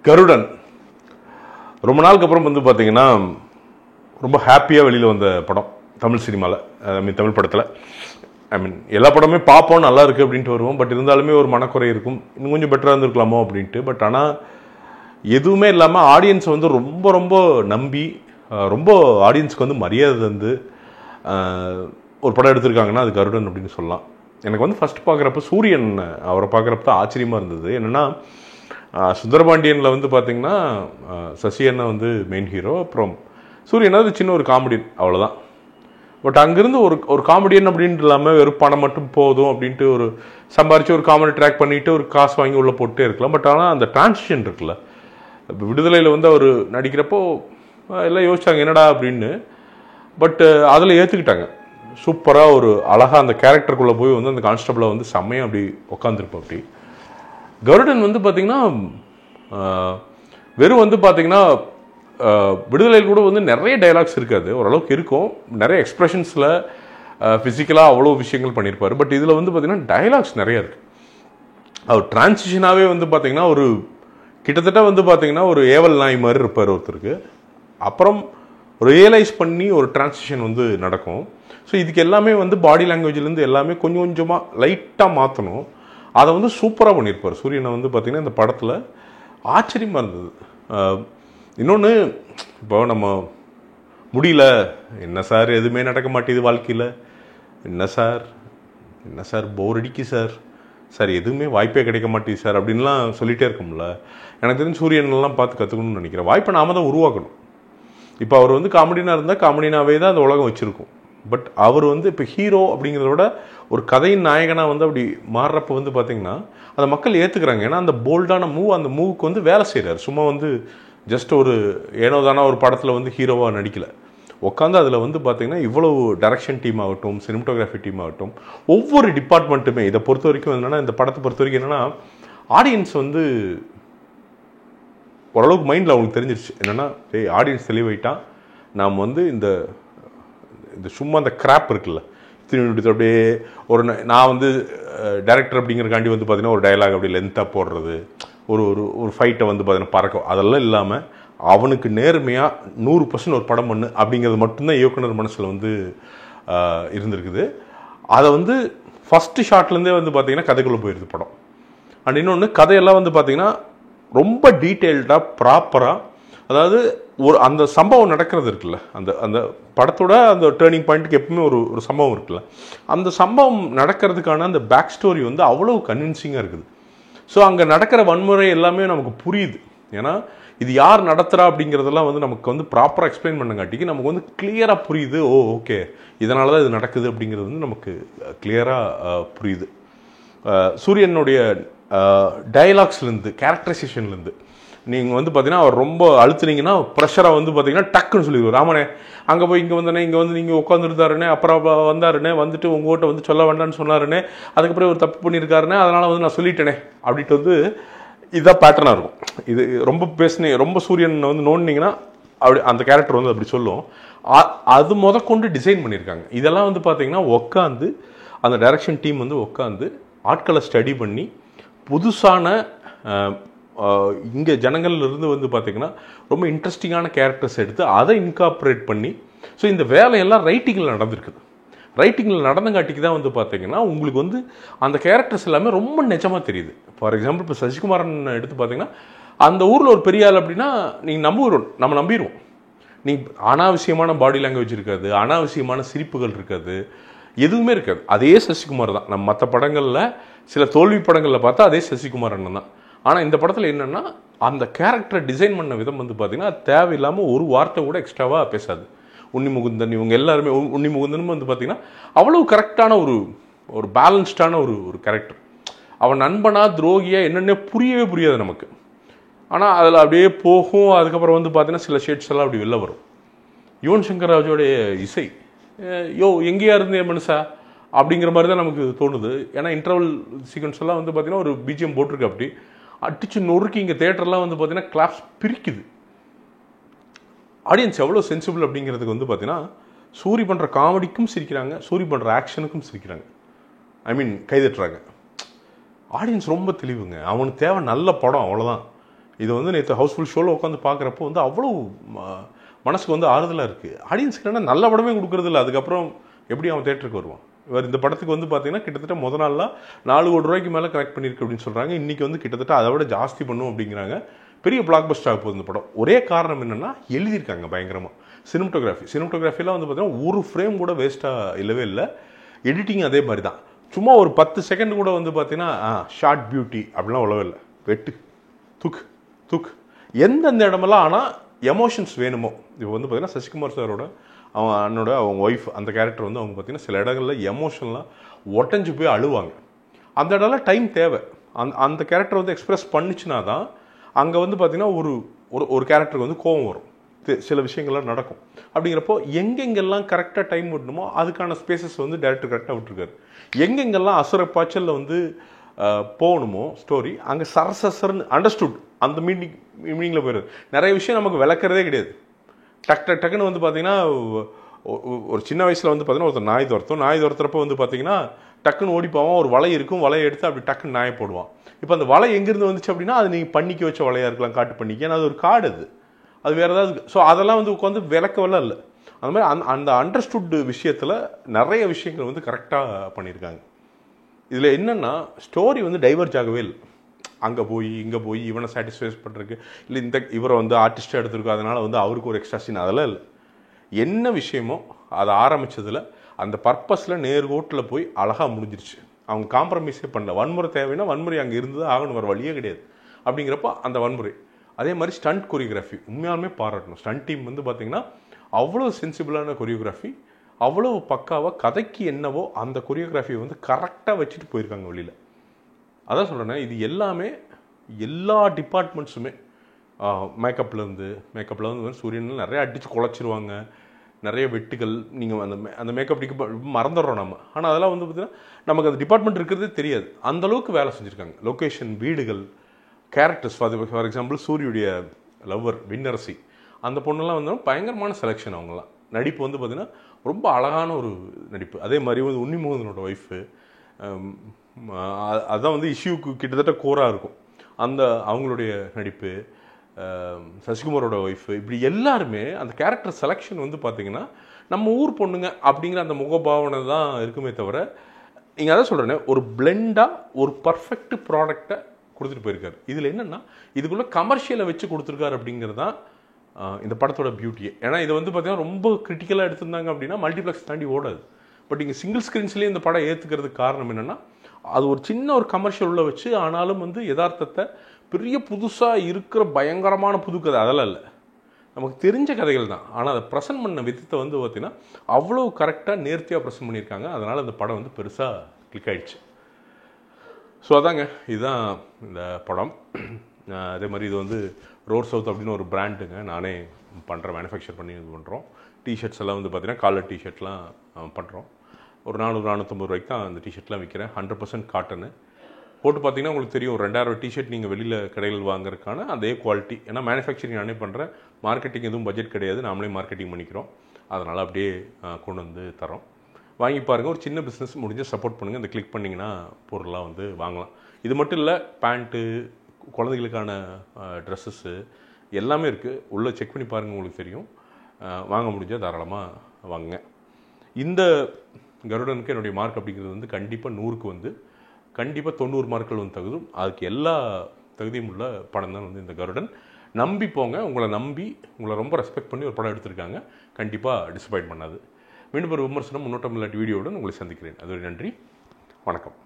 கருடன் ரொம்ப நாளுக்கு அப்புறம் வந்து பார்த்தீங்கன்னா ரொம்ப ஹாப்பியாக வெளியில் வந்த படம் தமிழ் சினிமாவில். தமிழ் படத்தில் எல்லா படமே பார்ப்போம், நல்லா இருக்குது அப்படின்ட்டு வருவோம். பட் இருந்தாலுமே ஒரு மனக்குறை இருக்கும், இன்னும் கொஞ்சம் பெட்டராக இருந்திருக்கலாமோ அப்படின்ட்டு. பட் ஆனால் எதுவுமே இல்லாமல் ஆடியன்ஸை வந்து ரொம்ப ரொம்ப நம்பி ரொம்ப ஆடியன்ஸுக்கு வந்து மரியாதை தந்து ஒரு படம் எடுத்திருக்காங்கன்னா அது கருடன் அப்படின்னு சொல்லலாம். எனக்கு வந்து ஃபஸ்ட் பார்க்குறப்ப சூரியன் அவரை பார்க்குறப்ப தான் ஆச்சரியமாக இருந்தது. என்னென்னா சுந்தரபாண்டியனில் வந்து பார்த்திங்கன்னா சசி அண்ணா வந்து மெயின் ஹீரோ, அப்புறம் சூரியன் அது சின்ன ஒரு காமெடியன், அவ்வளோதான். பட் அங்கேருந்து ஒரு காமெடியன் அப்படின்ட்டு இல்லாமல் வெறும் பணம் மட்டும் போதும் அப்படின்ட்டு ஒரு சம்பாரித்து ஒரு காமெடி ட்ராக் பண்ணிவிட்டு ஒரு காசு வாங்கி உள்ளே போட்டே இருக்கலாம். பட் ஆனால் அந்த டிரான்சிஷன் இருக்குல்ல, இப்போ விடுதலையில் வந்து அவர் நடிக்கிறப்போ எல்லாம் யோசிச்சாங்க என்னடா அப்படின்னு. பட்டு அதில் ஏற்றுக்கிட்டாங்க. சூப்பராக ஒரு அழகாக அந்த கேரக்டருக்குள்ளே போய் வந்து அந்த கான்ஸ்டபிளை வந்து செம்மையாக அப்படி உட்காந்துருப்போம். அப்படி கருடன் வந்து பார்த்திங்கன்னா வெறும் வந்து பார்த்திங்கன்னா விடுதலையில் கூட வந்து நிறைய டைலாக்ஸ் இருக்காது, ஓரளவுக்கு இருக்கும். நிறைய எக்ஸ்ப்ரெஷன்ஸில் ஃபிசிக்கலாக அவ்வளோ விஷயங்கள் பண்ணியிருப்பார். பட் இதில் வந்து பார்த்திங்கன்னா டைலாக்ஸ் நிறையா இருக்குது. அவர் டிரான்சிஷனாகவே வந்து பார்த்திங்கன்னா ஒரு கிட்டத்தட்ட வந்து பார்த்திங்கன்னா ஒரு ஏவல் நாய் மாதிரி இருப்பார் ஒருத்தருக்கு. அப்புறம் ரியலைஸ் பண்ணி ஒரு டிரான்சிஷன் வந்து நடக்கும். ஸோ இதுக்கு எல்லாமே வந்து பாடி லாங்குவேஜ்லேருந்து எல்லாமே கொஞ்சம் கொஞ்சமாக லைட்டாக மாற்றணும். அதை வந்து சூப்பராக பண்ணியிருப்பார் சூரியனை. வந்து பார்த்திங்கன்னா இந்த படத்தில் ஆச்சரியமாக இருந்தது. இன்னொன்று, இப்போ நம்ம முடியல, என்ன சார் எதுவுமே நடக்க மாட்டேது வாழ்க்கையில், என்ன சார் போர் அடிக்கு சார் எதுவுமே வாய்ப்பே கிடைக்க மாட்டேது சார் அப்படின்லாம் சொல்லிகிட்டே இருக்கோம்ல. எனக்கு தெரிஞ்சு சூரியனெல்லாம் பார்த்து கற்றுக்கணும்னு நினைக்கிறேன். வாய்ப்பை நாம தான் உருவாக்கணும். இப்போ அவர் வந்து காமெடினாக இருந்தால் காமெடினாவே தான் அந்த உலகம் வச்சுருக்கும். பட் அவர் வந்து இப்போ ஹீரோ அப்படிங்கிறத விட ஒரு கதையின் நாயகனாக வந்து அப்படி மாறுறப்ப வந்து பார்த்திங்கன்னா அதை மக்கள் ஏற்றுக்கிறாங்க. ஏன்னா அந்த போல்டான அந்த மூவுக்கு வந்து வேலை செய்கிறார். சும்மா வந்து ஜஸ்ட் ஒரு ஏனோதானா ஒரு படத்தில் வந்து ஹீரோவாக நடிக்கலை, உட்காந்து அதில் வந்து பார்த்திங்கன்னா இவ்வளவு டைரக்ஷன் டீம் ஆகட்டும், சினிமட்டோகிராஃபி டீம் ஆகட்டும், ஒவ்வொரு டிபார்ட்மெண்ட்டுமே இதை பொறுத்த வரைக்கும் என்னென்னா, இந்த படத்தை பொறுத்த வரைக்கும் என்னென்னா ஆடியன்ஸ் வந்து ஓரளவுக்கு மைண்டில் அவங்களுக்கு தெரிஞ்சிருச்சு. என்னென்னா ஆடியன்ஸ் தெளிவாயிட்டான், நாம் வந்து இந்த சும்மா அந்த கிராப் இருக்குல்ல, திரும்பி அப்படியே ஒரு நான் வந்து டைரக்டர் அப்படிங்கிறக்காண்டி வந்து பார்த்தீங்கன்னா ஒரு டைலாக் அப்படி லென்த்தாக போடுறது, ஒரு ஃபைட்டை வந்து பார்த்தீங்கன்னா பறக்கும், அதெல்லாம் இல்லாமல் அவனுக்கு நேர்மையாக 100% ஒரு படம் பண்ணு அப்படிங்கிறது மட்டும்தான் இயக்குனர் மனசில் வந்து இருந்திருக்குது. அதை வந்து ஃபஸ்ட்டு ஷார்ட்லேருந்தே வந்து பார்த்திங்கன்னா கதைக்குள்ளே போயிடுது படம். அண்ட் இன்னொன்று, கதையெல்லாம் வந்து பார்த்திங்கன்னா ரொம்ப டீட்டெயில்டாக ப்ராப்பராக, அதாவது அந்த சம்பவம் நடக்கிறது இருக்குல்ல, அந்த படத்தோட அந்த டேர்னிங் பாயிண்ட்டுக்கு எப்பவுமே ஒரு சம்பவம் இருக்குல்ல, அந்த சம்பவம் நடக்கிறதுக்கான அந்த பேக் ஸ்டோரி வந்து அவ்வளோ கன்வின்சிங்காக இருக்குது. ஸோ அங்கே நடக்கிற வன்முறை எல்லாமே நமக்கு புரியுது. ஏன்னா இது யார் நடத்துகிறா அப்படிங்கிறதெல்லாம் வந்து நமக்கு வந்து ப்ராப்பராக எக்ஸ்பிளைன் பண்ணங்காட்டிக்கு நமக்கு வந்து கிளியராக புரியுது. ஓகே, இதனால தான் இது நடக்குது அப்படிங்கிறது வந்து நமக்கு கிளியராக புரியுது. சூரியனுடைய டைலாக்ஸ்லேருந்து, கேரக்டரைசேஷன்லேருந்து நீங்கள் வந்து பார்த்தீங்கன்னா அவர் ரொம்ப அழுத்துனீங்கன்னா ப்ரெஷராக வந்து பார்த்தீங்கன்னா டக்குன்னு சொல்லிடுவார். ராமனே அங்கே போய் இங்கே வந்தனே, இங்கே வந்து நீங்கள் உட்காந்துருந்தாருனே, அப்புறம் வந்தாருனே, வந்துட்டு உங்கள்கிட்ட வந்து சொல்ல வேண்டாம்னு சொன்னாருனே, அதுக்கப்புறம் ஒரு தப்பு பண்ணியிருக்காருனே, அதனால் வந்து நான் சொல்லிட்டேனே அப்படின்ட்டு வந்து இதுதான் பேட்டர்னாக இருக்கும். இது ரொம்ப சூரியன் வந்து நோண்டினீங்கன்னா அப்படி அந்த கேரக்டர் வந்து அப்படி சொல்லும். அது முதற்கொண்டு டிசைன் பண்ணியிருக்காங்க. இதெல்லாம் வந்து பார்த்தீங்கன்னா உட்காந்து அந்த டைரக்ஷன் டீம் வந்து உட்காந்து ஆட்களை ஸ்டடி பண்ணி புதுசான இங்கே ஜனங்கள்லேருந்து வந்து பார்த்திங்கன்னா ரொம்ப இன்ட்ரெஸ்டிங்கான கேரக்டர்ஸ் எடுத்து அதை இன்கார்பரேட் பண்ணி, ஸோ இந்த வேலையெல்லாம் ரைட்டிங்கில் நடந்திருக்குது. ரைட்டிங்கில் நடந்தங்காட்டிக்கு தான் வந்து பார்த்திங்கன்னா உங்களுக்கு வந்து அந்த கேரக்டர்ஸ் எல்லாமே ரொம்ப நிஜமாக தெரியுது. ஃபார் எக்ஸாம்பிள் இப்போ சசிகுமாரன் எடுத்து பார்த்திங்கன்னா அந்த ஊரில் ஒரு பெரிய ஆள் அப்படின்னா நீங்கள் நம்ம நம்பிடுவோம். நீங்கள் அனாவசியமான பாடி லாங்குவேஜ் இருக்காது, அனாவசியமான சிரிப்புகள் இருக்காது, எதுவுமே இருக்காது. அதே சசிகுமார் தான். நம்ம மற்ற படங்களில் சில தோல்வி படங்களில் பார்த்தா அதே சசிகுமார் அண்ணன் தான். ஆனால் இந்த படத்தில் என்னென்னா அந்த கேரக்டரை டிசைன் பண்ண விதம் வந்து பார்த்திங்கன்னா தேவையில்லாமல் ஒரு வார்த்தை கூட எக்ஸ்ட்ராவாக பேசாது. உன்னிமுகுந்தன் இவங்க எல்லாருமே, உன்னிமுகுந்தனும் வந்து பார்த்திங்கன்னா அவ்வளோ கரெக்டான ஒரு பேலன்ஸ்டான ஒரு கேரக்டர். அவன் நண்பனா துரோகியா என்னென்ன புரியவே புரியாது நமக்கு. ஆனால் அதில் அப்படியே போகும். அதுக்கப்புறம் வந்து பார்த்திங்கன்னா சில ஷேட்ஸ் எல்லாம் அப்படி வெளில வரும். யுவன் சங்கர் ராஜோடைய இசை எங்கேயா இருந்தே மனுஷா அப்படிங்கிற மாதிரி தான் நமக்கு தோணுது. ஏன்னா இன்டர்வல் சீக்வன்ஸ் எல்லாம் வந்து பார்த்திங்கன்னா ஒரு பிஜிஎம் போட்டிருக்கு, அப்படி அடிச்சு நொறுக்கி இங்கே தேட்டர்லாம் வந்து பார்த்திங்கன்னா கிளாப்ஸ் பிரிக்குது. ஆடியன்ஸ் எவ்வளோ சென்சிபிள் அப்படிங்கிறதுக்கு வந்து பார்த்திங்கன்னா சூரி பண்ணுற காமெடிக்கும் சிரிக்கிறாங்க, சூரி பண்ணுற ஆக்ஷனுக்கும் சிரிக்கிறாங்க, கைதட்டுறாங்க. ஆடியன்ஸ் ரொம்ப தெளிவுங்க. அவனுக்கு தேவை நல்ல படம், அவ்வளோதான். இது வந்து நேற்று ஹவுஸ்ஃபுல் ஷோவில் உட்காந்து பார்க்குறப்போ வந்து அவ்வளோ மனசுக்கு வந்து ஆறுதலாக இருக்குது. ஆடியன்ஸுக்கு என்ன நல்ல படமே கொடுக்குறது இல்லை, அதுக்கப்புறம் எப்படி அவன் தேட்டருக்கு வருவான்? இவர் இந்த படத்துக்கு வந்து பார்த்தீங்கன்னா கிட்டத்தட்ட முத நாள்லாம் 4 கோடி ரூபாய்க்கு மேலே கலெக்ட் பண்ணியிருக்கு அப்படின்னு சொல்கிறாங்க. இன்றைக்கி வந்து கிட்டத்தட்ட அதை விட ஜாஸ்தி பண்ணும் அப்படிங்கிறாங்க. பெரிய பிளாக் பஸ்டர் ஆக போகுது இந்த படம். ஒரே காரணம் என்னென்னா எழுதியிருக்காங்க பயங்கரமாக. சினிமட்டோகிராஃபிலாம் வந்து பார்த்தீங்கன்னா ஒரு ஃப்ரேம் கூட வேஸ்ட்டாக இல்லவே இல்லை. எடிட்டிங் அதே மாதிரி தான். சும்மா ஒரு 10 செகண்ட் கூட வந்து பார்த்தீங்கன்னா ஷார்ட் பியூட்டி அப்படிலாம் உழவே இல்லை. வெட்டு தூக்கு எந்தெந்த இடமெல்லாம் ஆனால் எமோஷன்ஸ் வேணுமோ. இப்போ வந்து பார்த்தீங்கன்னா சசிகுமார் சாரோட அவங்க ஒய்ஃப் அந்த கேரக்டர் வந்து அவங்க பார்த்தீங்கன்னா சில இடங்களில் எமோஷனலாக ஒட்டஞ்சு போய் அழுவாங்க. அந்த இடம்லாம் டைம் தேவை. அந்த கேரக்டர் வந்து எக்ஸ்பிரஸ் பண்ணிச்சுனா தான் அங்கே வந்து பார்த்தீங்கன்னா ஒரு கேரக்டருக்கு வந்து கோபம் வரும், சில விஷயங்கள்லாம் நடக்கும். அப்படிங்கிறப்போ எங்கெங்கெல்லாம் கரெக்டாக டைம் விடணுமோ அதுக்கான ஸ்பேசஸ் வந்து டேரக்டர் கரெக்டாக விட்டுருக்காரு. எங்கெங்கெல்லாம் அசுர பாய்ச்சலில் வந்து போகணுமோ ஸ்டோரி அங்கே சரசரன்னு அண்டர்ஸ்டுட் அந்த மீனிங்கில் போயிடுது. நிறைய விஷயம் நமக்கு விளக்குறதே கிடையாது. டக்குன்னு வந்து பார்த்தீங்கன்னா ஒரு சின்ன வயசில் வந்து பார்த்தீங்கன்னா ஒருத்தர் நாய் துரத்துறப்போ வந்து பார்த்தீங்கன்னா டக்குன்னு ஓடி போவான். ஒரு வலை இருக்கும், வலையை எடுத்து அப்படி டக்குன்னு நாயை போடுவான். இப்போ அந்த வலை எங்கேருந்து வந்துச்சு அப்படின்னா அது நீங்கள் பண்ணிக்க வச்ச வலையாக இருக்கலாம், காட்டு பண்ணிக்க. ஏன்னா அது ஒரு காடு, அது வேறு ஏதாவது. ஸோ அதெல்லாம் வந்து உட்காந்து விளக்கவெல்லாம் இல்லை. அந்த மாதிரி அந்த அண்டர்ஸ்டுட் விஷயத்தில் நிறைய விஷயங்கள் வந்து கரெக்டாக பண்ணியிருக்காங்க. இதில் என்னென்னா ஸ்டோரி வந்து டைவர்ஜ் ஆகவே இல்லை. அங்கே போய் இங்கே போய் இவனை சாட்டிஸ்ஃபைஸ் பண்ணுறதுக்கு இல்லை, இவரை வந்து ஆர்டிஸ்ட்டாக எடுத்துருக்கோம் அதனால் வந்து அவருக்கு ஒரு எக்ஸ்ட்ரா சீன், அதெல்லாம் இல்லை. என்ன விஷயமோ அதை ஆரம்பித்ததில் அந்த பர்பஸில் நேர்கோட்டில் போய் அழகாக முடிஞ்சிருச்சு. அவங்க காம்ப்ரமைஸே பண்ணல. வன்முறை தேவைன்னா வன்முறை அங்கே இருந்தது ஆகணும், வர வழியே கிடையாது. அப்படிங்கிறப்ப அந்த வன்முறை. அதே மாதிரி ஸ்டண்ட் கொரியோகிராஃபி உண்மையாலுமே பாராட்டணும். ஸ்டண்ட் டீம் வந்து பார்த்திங்கன்னா அவ்வளோ சென்சிபிளான கொரியோகிராஃபி, அவ்வளோ பக்காவாக கதைக்கு என்னவோ அந்த கொரியோகிராஃபியை வந்து கரெக்டாக வச்சுட்டு போயிருக்காங்க வெளியில். அதான் சொல்கிறேன்னா இது எல்லாமே எல்லா டிபார்ட்மெண்ட்ஸுமே மேக்கப்பில் வந்து சூரியனில் நிறைய அடித்து குழச்சிருவாங்க. நிறைய வெட்டுகள் நீங்கள் அந்த மேக்கப் மறந்துடுறோம் நம்ம. ஆனால் அதெல்லாம் வந்து பார்த்திங்கன்னா நமக்கு அந்த டிபார்ட்மெண்ட் இருக்கிறதே தெரியாது. அந்தளவுக்கு வேலை செஞ்சுருக்காங்க. லொக்கேஷன், வீடுகள், கேரக்டர்ஸ். ஃபார் எக்ஸாம்பிள் சூரியுடைய லவ்வர் விண்ணரசி, அந்த பொண்ணெல்லாம் வந்து பயங்கரமான செலெக்ஷன். அவங்களாம் நடிப்பு வந்து பார்த்திங்கன்னா ரொம்ப அழகான ஒரு நடிப்பு. அதே மாதிரி வந்து உன்னிமுகந்தனோட ஒய்ஃபு, அதுதான் வந்து இஷ்யூக்கு கிட்டத்தட்ட கோராக இருக்கும். அவங்களுடைய நடிப்பு, சசிகுமாரோட ஒய்ஃபு, இப்படி எல்லாருமே அந்த கேரக்டர் செலெக்ஷன் வந்து பார்த்திங்கன்னா நம்ம ஊர் பொண்ணுங்க அப்படிங்கிற அந்த முகபாவனை தான் இருக்குமே தவிர, நீங்கள் அதான் சொல்கிறேன்னே ஒரு பிளெண்டாக ஒரு பர்ஃபெக்ட் ப்ராடக்டை கொடுத்துட்டு போயிருக்காரு. இதில் என்னென்னா இதுக்குள்ளே கமர்ஷியலை வச்சு கொடுத்துருக்காரு அப்படிங்கிறது தான் இந்த படத்தோட பியூட்டியே. ஏன்னா இதை வந்து பார்த்திங்கன்னா ரொம்ப கிரிட்டிக்கலாக எடுத்திருந்தாங்க அப்படின்னா மல்டிப்ளெக்ஸ் தாண்டி ஓடாது. பட் இங்கே சிங்கிள் ஸ்க்ரீன்ஸ்லேயே இந்த படம் ஏற்றுக்கிறதுக்கு காரணம் என்னென்னா அது ஒரு சின்ன ஒரு கமர்ஷியல் உள்ள வச்சு, ஆனாலும் வந்து யதார்த்தத்தை பெரிய புதுசாக இருக்கிற பயங்கரமான புது கதை அதெல்லாம் இல்லை, நமக்கு தெரிஞ்ச கதைகள் தான். ஆனால் அதை ப்ரெசென்ட் பண்ண விதத்தை வந்து பார்த்திங்கன்னா அவ்வளோ கரெக்டாக நேர்த்தியாக ப்ரெசென்ட் பண்ணியிருக்காங்க. அதனால் அந்த படம் வந்து பெருசாக கிளிக் ஆகிடுச்சு. ஸோ அதாங்க, இதுதான் இந்த படம். அதே மாதிரி இது வந்து ரோட் சவுத் அப்படின்னு ஒரு பிராண்டுங்க, நானே பண்ணுறேன், மேனுஃபேக்சர் பண்ணி இது பண்ணுறோம். டிஷர்ட்ஸ் எல்லாம் வந்து பார்த்திங்கன்னா காலர் டிஷர்ட்லாம் பண்ணுறோம். ஒரு 400-450 ரூபாய்க்கு தான் அந்த டிஷர்ட்லாம் விற்கிறேன். 100% காட்டனு போட்டு பார்த்தீங்கன்னா உங்களுக்கு தெரியும். 2000 டிஷர்ட் நீங்கள் வெளியில் கடைகள் வாங்குறதுக்கான அதே குவாலிட்டி. ஏன்னா மேனுஃபேக்சரிங் நானே பண்ணுறேன், மார்க்கெட்டிங் எதுவும் பட்ஜெட் கிடையாது, நாமளே மார்க்கெட்டிங் பண்ணிக்கிறோம். அதனால் அப்படியே கொண்டு வந்து தரோம். வாங்கி பாருங்கள். ஒரு சின்ன பிஸ்னஸ் முடிஞ்சு சப்போர்ட் பண்ணுங்கள். இந்த கிளிக் பண்ணிங்கன்னா பொருளாக வந்து வாங்கலாம். இது மட்டும் இல்லை, பேண்ட்டு, குழந்தைகளுக்கான ட்ரெஸ்ஸஸ்ஸு எல்லாமே இருக்குது. உள்ளே செக் பண்ணி பாருங்கள், உங்களுக்கு தெரியும். வாங்க முடிஞ்சால் தாராளமாக வாங்குங்க. இந்த கருடனுக்கு என்னுடைய மார்க் அப்படிங்கிறது வந்து கண்டிப்பாக 100க்கு வந்து கண்டிப்பாக 90 மார்க்குகள் வந்து தகுதும். அதுக்கு எல்லா தகுதியும் உள்ள படம் தான் வந்து இந்த கருடன். நம்பி போங்க. உங்களை ரொம்ப ரெஸ்பெக்ட் பண்ணி ஒரு படம் எடுத்திருக்காங்க. கண்டிப்பாக டிசப்பாயின்ட் பண்ணாது. மீண்டும் ஒரு விமர்சனம், முன்னோட்டம் இல்லாட்டி வீடியோவுடன் உங்களை சந்திக்கிறேன். அது நன்றி, வணக்கம்.